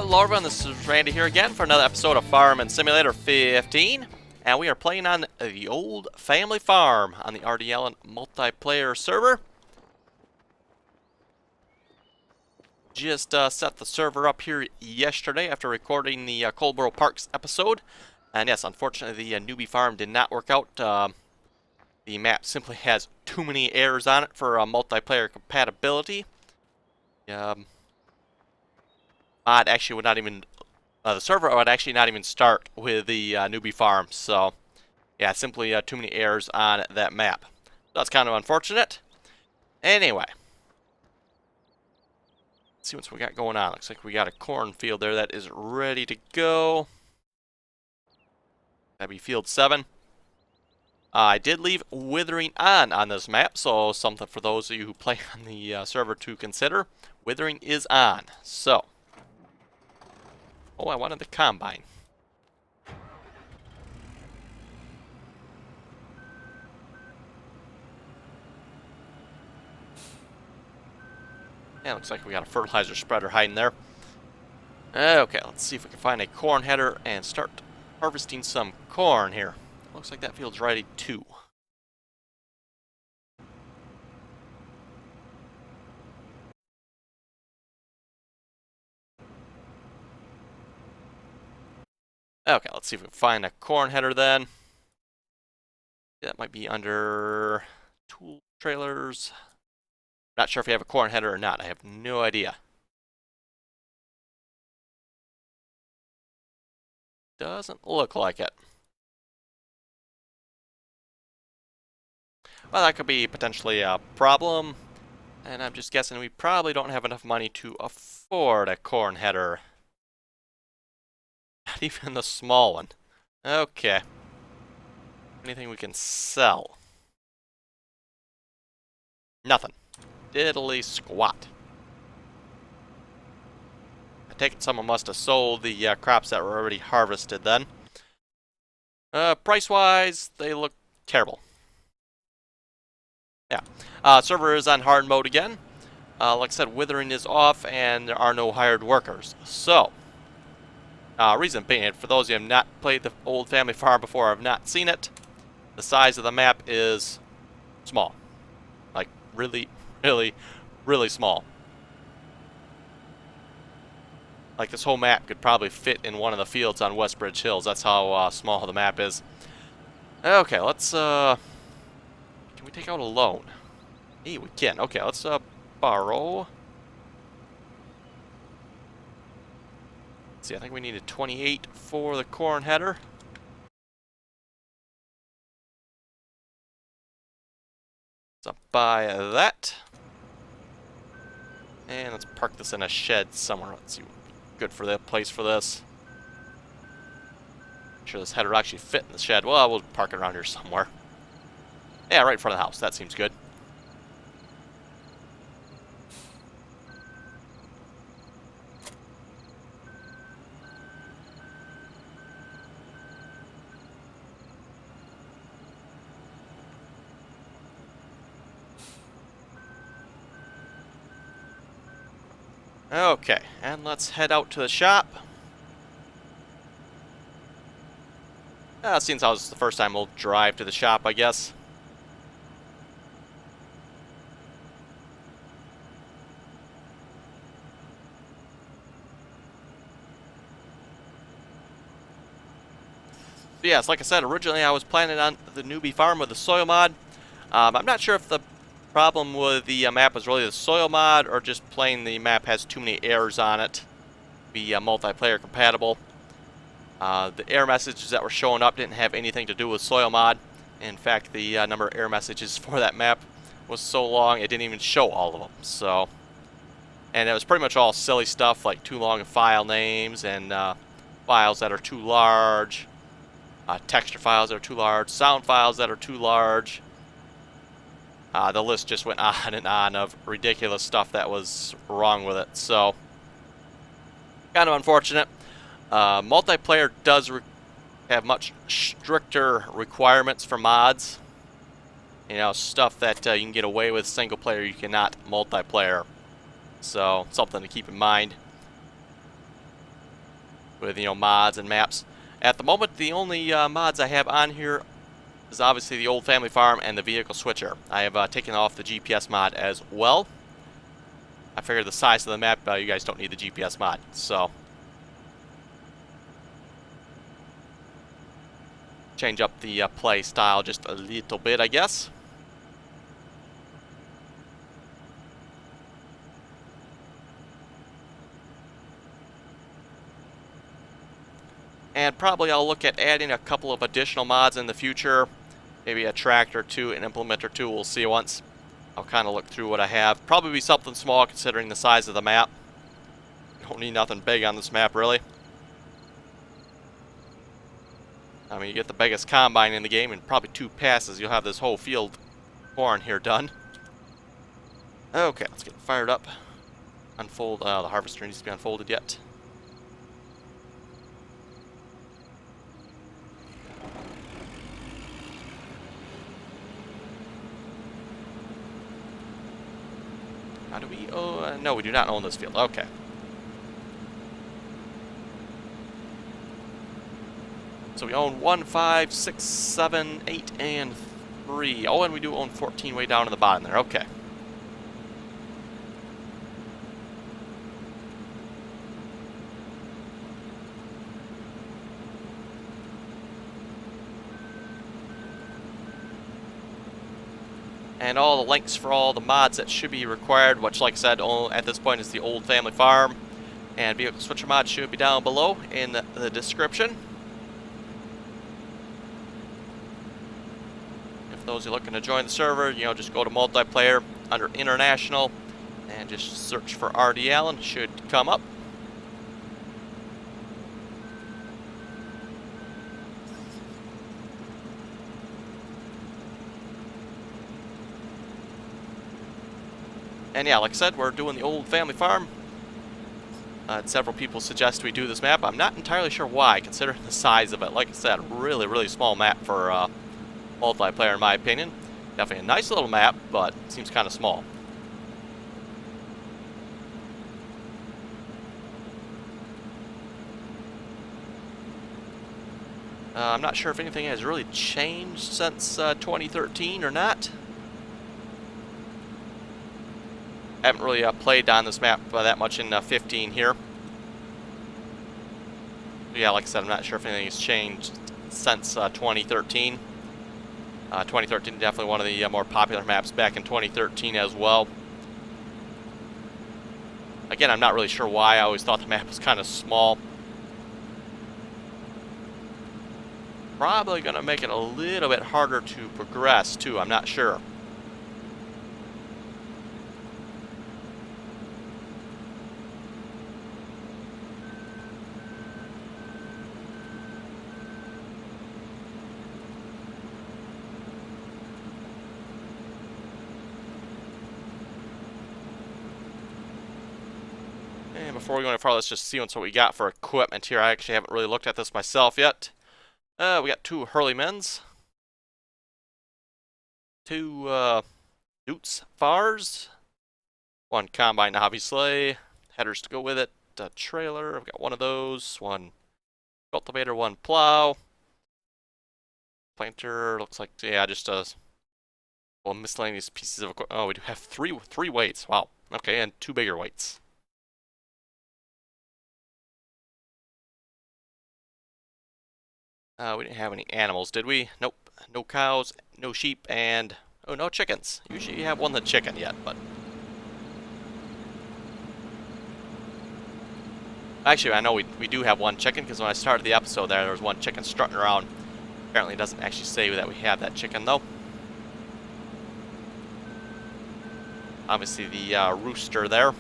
Hello everyone, this is Randy here again for another episode of Farming Simulator 15. And we are playing on the old family farm on the RDL multiplayer server. Just set the server up here yesterday after recording the Coldborough Parks episode. And yes, unfortunately the newbie farm did not work out. The map simply has too many errors on it for multiplayer compatibility. Mod actually would not even... the server would actually not even start with the newbie farm, so yeah, simply too many errors on that map. That's kind of unfortunate. Anyway, let's see what we got going on. Looks like we got a cornfield there that is ready to go. That'd be field 7. I did leave withering on this map, so something for those of you who play on the server to consider. Withering is on, so... Oh, I wanted the combine. Yeah, looks like we got a fertilizer spreader hiding there. Okay, let's see if we can find a corn header and start harvesting some corn here. Looks like that field's ready too. Okay, let's see if we can find a corn header then. That might be under tool trailers. Not sure if you have a corn header or not. I have no idea. Doesn't look like it. Well, that could be potentially a problem. And I'm just guessing we probably don't have enough money to afford a corn header. Not even the small one. Okay. Anything we can sell? Nothing. Diddly squat. I take it someone must have sold the crops that were already harvested then. Price-wise, they look terrible. Yeah. Server is on hard mode again. Like I said, withering is off and there are no hired workers. So... reason being, for those of you who have not played the old family farm before or have not seen it, the size of the map is small. Like, really, really, really small. Like, this whole map could probably fit in one of the fields on Westbridge Hills. That's how small the map is. Okay, let's, can we take out a loan? Hey, we can. Okay, let's, borrow... See, I think we needed 28 for the corn header. Let's buy that. And let's park this in a shed somewhere. Let's see what would be good for the place for this. Make sure this header will actually fit in the shed. Well, we'll park it around here somewhere. Yeah, right in front of the house. That seems good. Okay, and let's head out to the shop. Seems how this is the first time we'll drive to the shop, I guess. So yes, like I said, originally I was planning on the newbie farm with the soil mod. I'm not sure if the problem with the map was really the soil mod or just plain the map has too many errors on it to be multiplayer compatible. The error messages that were showing up didn't have anything to do with soil mod. In fact, the number of error messages for that map was so long it didn't even show all of them. So, and it was pretty much all silly stuff like too long file names and files that are too large, texture files that are too large, sound files that are too large. The list just went on and on of ridiculous stuff that was wrong with it. So, kind of unfortunate. Multiplayer does have much stricter requirements for mods. You know, stuff that you can get away with single player, you cannot multiplayer. So, something to keep in mind. with, you know, mods and maps. At the moment, the only mods I have on here is obviously the old family farm and the vehicle switcher. I have taken off the GPS mod as well. I figured the size of the map, you guys don't need the GPS mod, so change up the play style just a little bit, I guess. And probably I'll look at adding a couple of additional mods in the future. Maybe a tractor or two, an implement or two, we'll see once. I'll kind of look through what I have. Probably be something small considering the size of the map. Don't need nothing big on this map, really. I mean, you get the biggest combine in the game, and probably 2 passes, you'll have this whole field corn here done. Okay, let's get it fired up. Unfold, the harvester needs to be unfolded yet. How do we, no, we do not own this field, okay. So we own 1, 5, 6, 7, 8, and 3. Oh, and we do own 14 way down in the bottom there. Okay. And all the links for all the mods that should be required, which, like I said, at this point is the old family farm and vehicle switcher mod, should be down below in the description. Those who are looking to join the server, you know, just go to multiplayer under international and just search for RD Allen. Should come up. And yeah, like I said, we're doing the old family farm. Several people suggest we do this map. I'm not entirely sure why, considering the size of it. Like I said, really, really small map for multiplayer, in my opinion. Definitely a nice little map, but seems kind of small. I'm not sure if anything has really changed since 2013 or not. I haven't really played on this map that much in 15 here. But yeah, like I said, I'm not sure if anything has changed since 2013. 2013 definitely one of the more popular maps back in 2013 as well. Again, I'm not really sure why. I always thought the map was kind of small. Probably going to make it a little bit harder to progress too, I'm not sure. And before we go any farther, let's just see what we got for equipment here. I actually haven't really looked at this myself yet. We got 2 Hurleymans, 2 Newts Fars, 1 Combine Hobby Sleigh, headers to go with it, a trailer, I've got 1 of those, 1 cultivator, 1 plow, planter, looks like, yeah, just well, miscellaneous pieces of equipment. Oh, we do have three weights, wow, okay, and 2 bigger weights. We didn't have any animals, did we? Nope. No cows, no sheep, and... oh, no chickens. Usually you have 1 chicken yet, but... actually, I know we do have 1 chicken, because when I started the episode there was 1 chicken strutting around. Apparently it doesn't actually say that we have that chicken, though. Obviously the rooster there.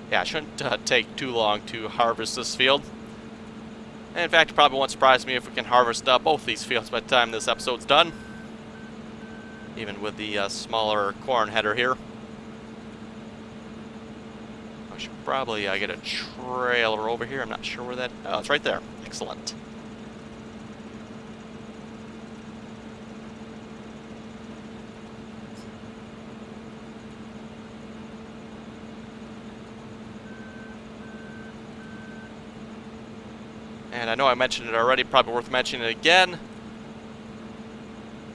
Yeah, it shouldn't take too long to harvest this field. And in fact, it probably won't surprise me if we can harvest both these fields by the time this episode's done. Even with the smaller corn header here. I should probably get a trailer over here. I'm not sure where that... Oh, it's right there. Excellent. And I know I mentioned it already, probably worth mentioning it again.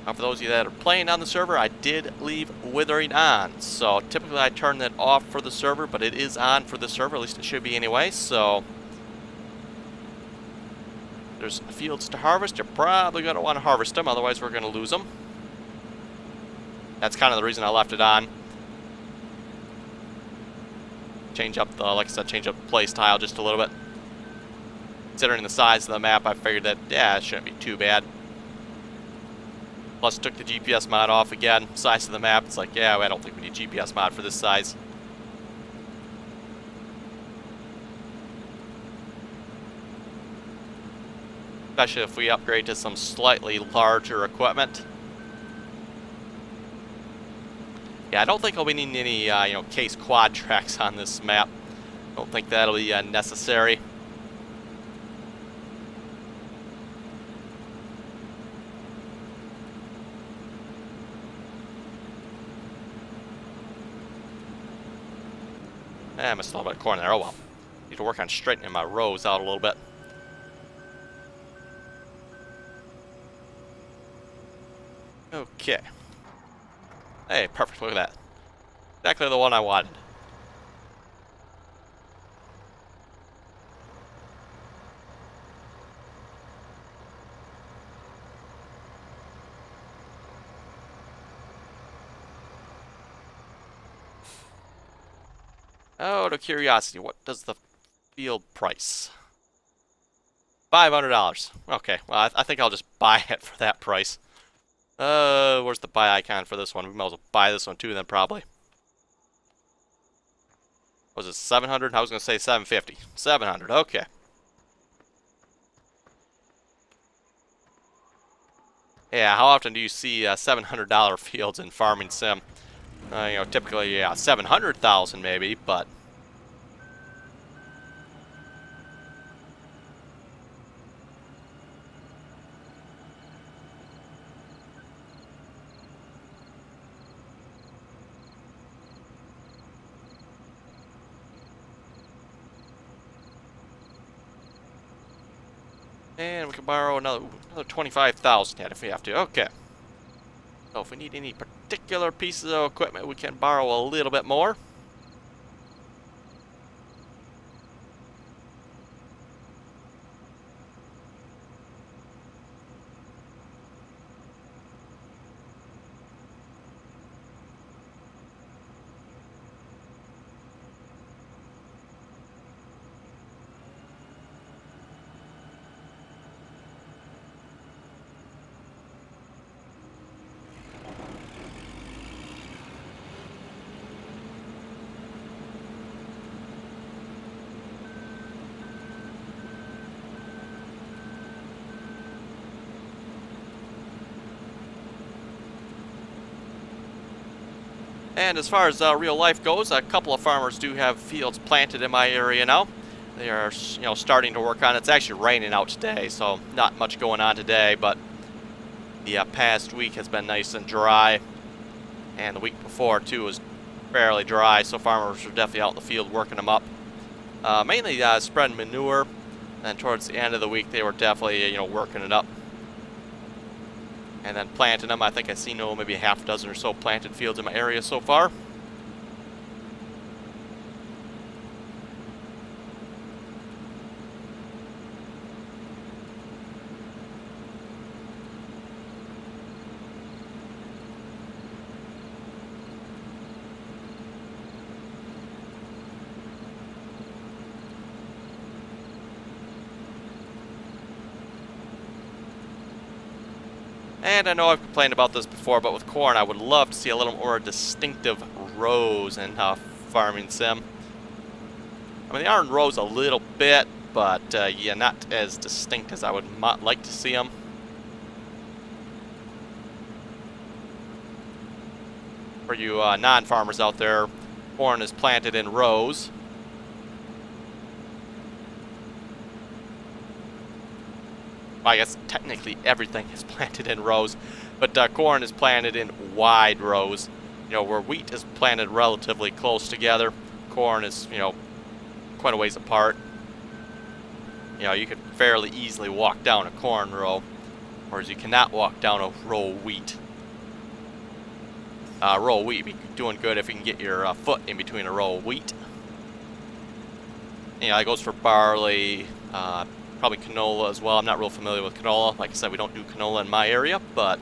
For those of you that are playing on the server, I did leave withering on. So typically I turn that off for the server, but it is on for the server, at least it should be anyway. So there's fields to harvest. You're probably going to want to harvest them, otherwise we're going to lose them. That's kind of the reason I left it on. Change up the, like I said, change up the play style just a little bit. Considering the size of the map, I figured that, yeah, it shouldn't be too bad. Plus, took the GPS mod off again. Size of the map, it's like, yeah, I don't think we need GPS mod for this size. Especially if we upgrade to some slightly larger equipment. Yeah, I don't think I'll be needing any, case quad tracks on this map. Don't think that'll be necessary. I missed a little bit of corn there. Oh well. Need to work on straightening my rows out a little bit. Okay. Hey, perfect. Look at that. Exactly the one I wanted. Out of curiosity, what does the field price? $500. Okay, well, I think I'll just buy it for that price. Where's the buy icon for this one? We might as well buy this one too then, probably. Was it 700? I was going to say 750. 700, okay. Yeah, how often do you see $700 fields in Farming Sim? Typically, yeah, 700,000 maybe, but... And we can borrow another 25,000 yet if we have to. Okay. So if we need any particular pieces of equipment, we can borrow a little bit more. And as far as real life goes, a couple of farmers do have fields planted in my area now. They are, starting to work on it. It's actually raining out today, so not much going on today, but the past week has been nice and dry. And the week before, too, was fairly dry, so farmers are definitely out in the field working them up. Mainly spreading manure, and towards the end of the week, they were definitely, working it up. And then planting them. I think I've seen maybe a half dozen or so planted fields in my area so far. And I know I've complained about this before, but with corn, I would love to see a little more distinctive rows in Farming Sim. I mean, they are in rows a little bit, but yeah, not as distinct as I would like to see them. For you non-farmers out there, corn is planted in rows. I guess technically everything is planted in rows, but corn is planted in wide rows. You know, where wheat is planted relatively close together, corn is, you know, quite a ways apart. You know, you could fairly easily walk down a corn row, whereas you cannot walk down a row of wheat. Row of wheat would be doing good if you can get your foot in between a row of wheat. You know, that goes for barley, probably canola as well. I'm not real familiar with canola. Like I said, we don't do canola in my area, but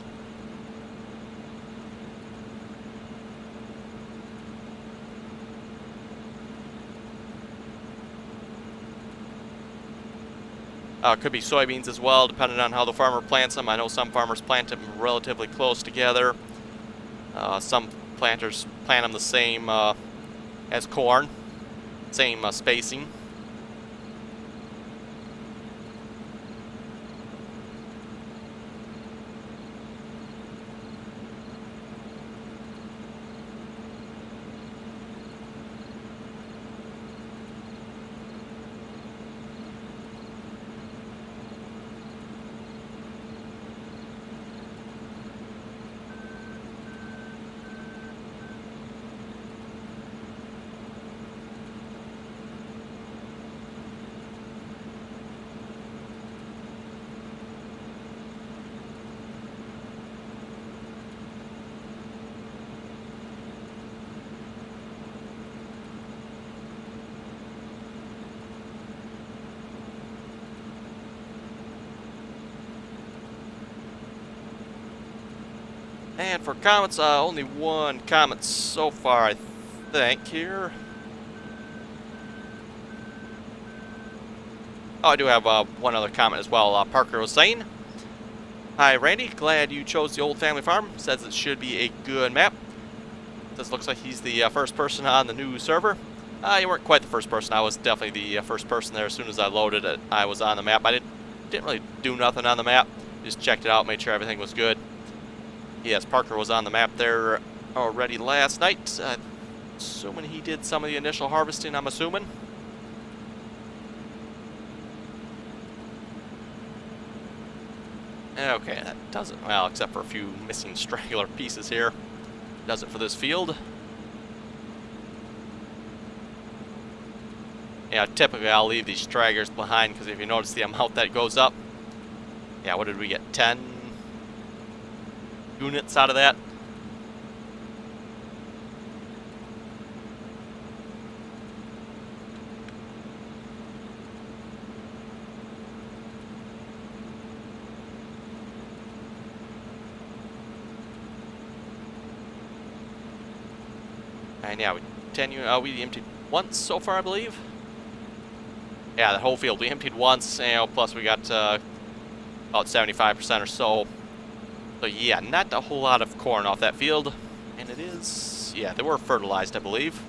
could be soybeans as well, depending on how the farmer plants them. I know some farmers plant them relatively close together. Some planters plant them the same as corn, same spacing. And for comments, only one comment so far, I think, here. Oh, I do have one other comment as well. Parker was saying, "Hi, Randy. Glad you chose the old family farm. Says it should be a good map. This looks like he's the first person on the new server. You weren't quite the first person. I was definitely the first person there. As soon as I loaded it, I was on the map. I didn't really do nothing on the map. Just checked it out, made sure everything was good. Yes, Parker was on the map there already last night. Assuming he did some of the initial harvesting, I'm assuming. Okay, that does it. Well, except for a few missing straggler pieces here. Does it for this field. Yeah, typically I'll leave these stragglers behind because if you notice the amount that goes up. Yeah, what did we get? 10 units out of that? And yeah, we emptied once so far, I believe. Yeah, the whole field we emptied once, plus we got about 75% or so. So yeah, not a whole lot of corn off that field. And it is, yeah, they were fertilized, I believe.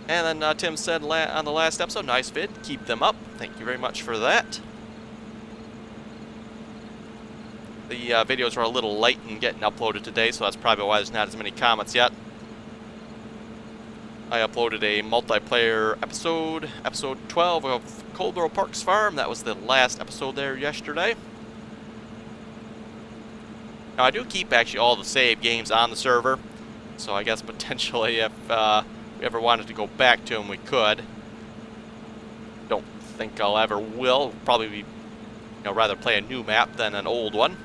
And then Tim said on the last episode, nice vid, keep them up. Thank you very much for that. The videos are a little late in getting uploaded today, so that's probably why there's not as many comments yet. I uploaded a multiplayer episode, episode 12 of Coldborough Parks Farm. That was the last episode there yesterday. Now, I do keep actually all the save games on the server, so I guess potentially if we ever wanted to go back to them, we could. Don't think I'll ever will. Probably be, rather play a new map than an old one.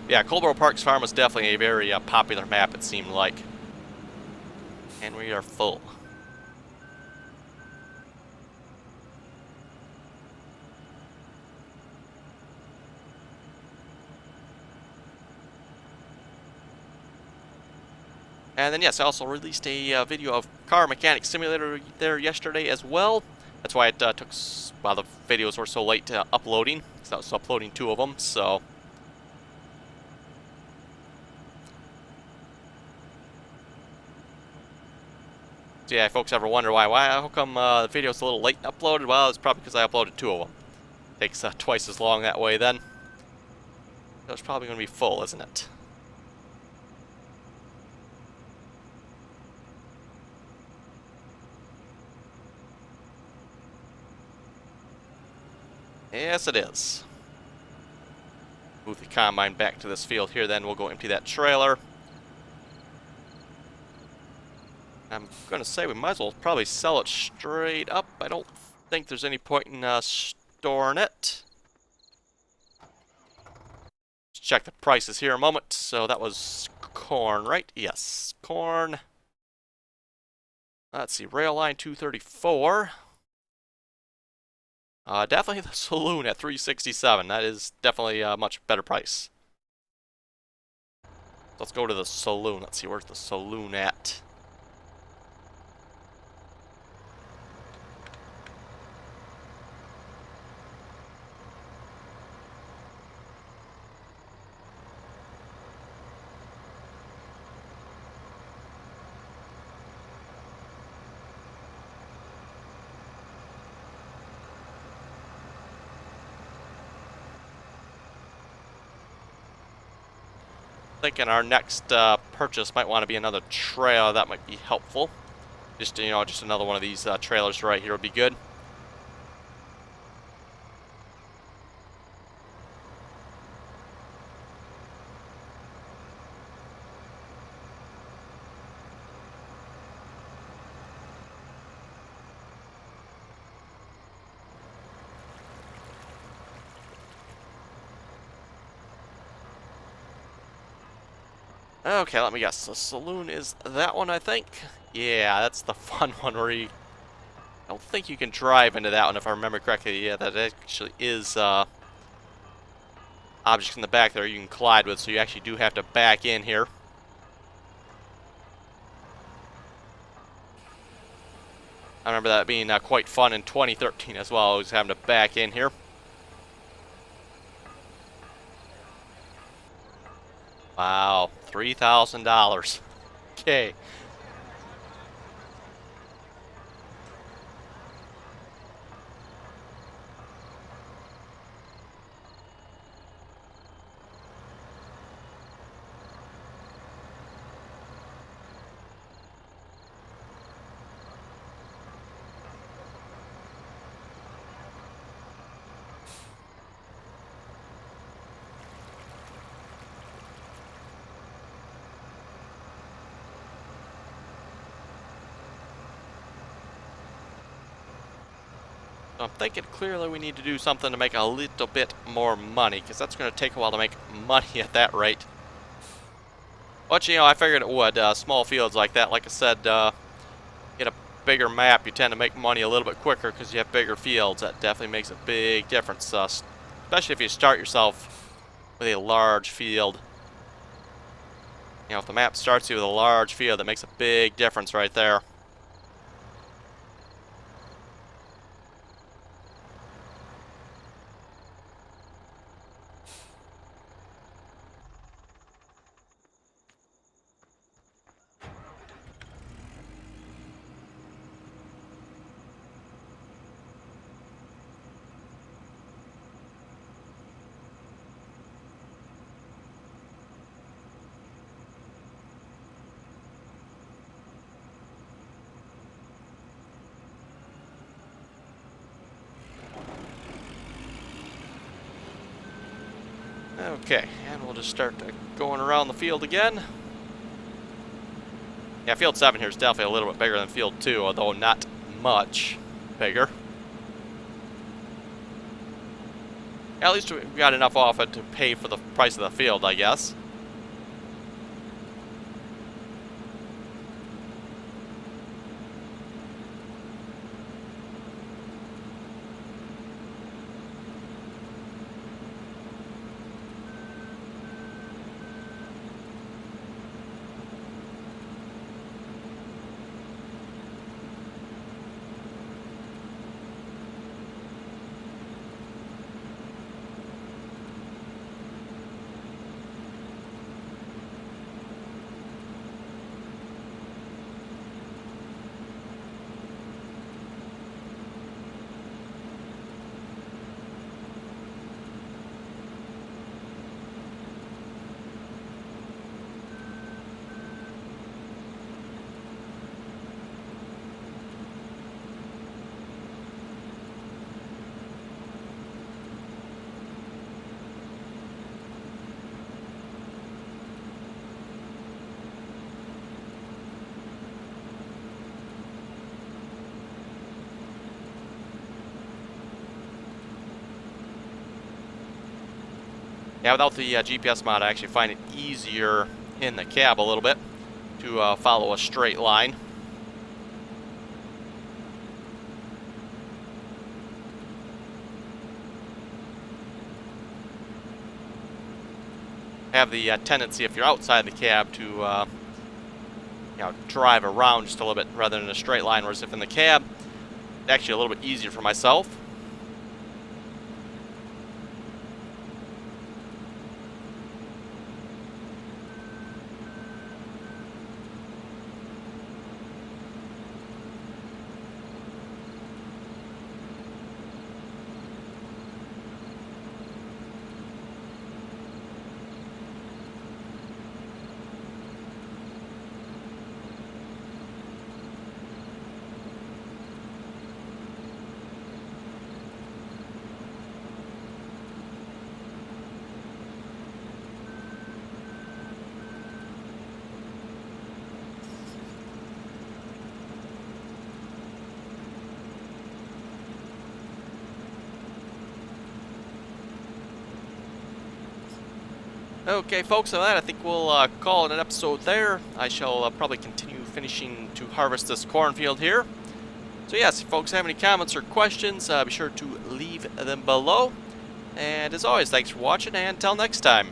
Yeah, Coldborough Parks Farm was definitely a very popular map, it seemed like. And we are full. And then yes, I also released a video of Car Mechanic Simulator there yesterday as well. That's why it took, while the videos were so late uploading, because I was uploading 2 of them, so... So yeah, folks ever wonder how come the video's a little late uploaded? Well, it's probably because I uploaded 2 of them. Takes twice as long that way then. So it's probably going to be full, isn't it? Yes, it is. Move the combine back to this field here, then we'll go empty that trailer. I'm going to say we might as well probably sell it straight up. I don't think there's any point in storing it. Let's check the prices here a moment. So that was corn, right? Yes, corn. Let's see, rail line 234. Definitely the Saloon at 367. That is definitely a much better price. Let's go to the Saloon. Let's see, where's the Saloon at? Thinking our next purchase might want to be another trailer. That might be helpful. Just, you know, just another one of these trailers right here would be good. Okay, let me guess. The Saloon is that one, I think? Yeah, that's the fun one where you... I don't think you can drive into that one if I remember correctly. Yeah, that actually is objects in the back there you can collide with, so you actually do have to back in here. I remember that being quite fun in 2013 as well, always having to back in here. Wow, $3,000. Okay. I'm thinking clearly we need to do something to make a little bit more money, because that's going to take a while to make money at that rate. But, you know, I figured it would. Small fields like that, like I said, get a bigger map, you tend to make money a little bit quicker because you have bigger fields. That definitely makes a big difference, especially if you start yourself with a large field. You know, if the map starts you with a large field, that makes a big difference right there. Okay, and we'll just start going around the field again. Yeah, field 7 here is definitely a little bit bigger than field 2, although not much bigger. Yeah, at least we got enough off it to pay for the price of the field, I guess. Yeah, without the GPS mod, I actually find it easier in the cab a little bit to follow a straight line. Have the tendency, if you're outside the cab, to drive around just a little bit rather than a straight line. Whereas if in the cab, it's actually a little bit easier for myself. Okay, folks, on that, I think we'll call it an episode there. I shall probably continue finishing to harvest this cornfield here. So yes, if folks have any comments or questions, be sure to leave them below. And as always, thanks for watching, and until next time.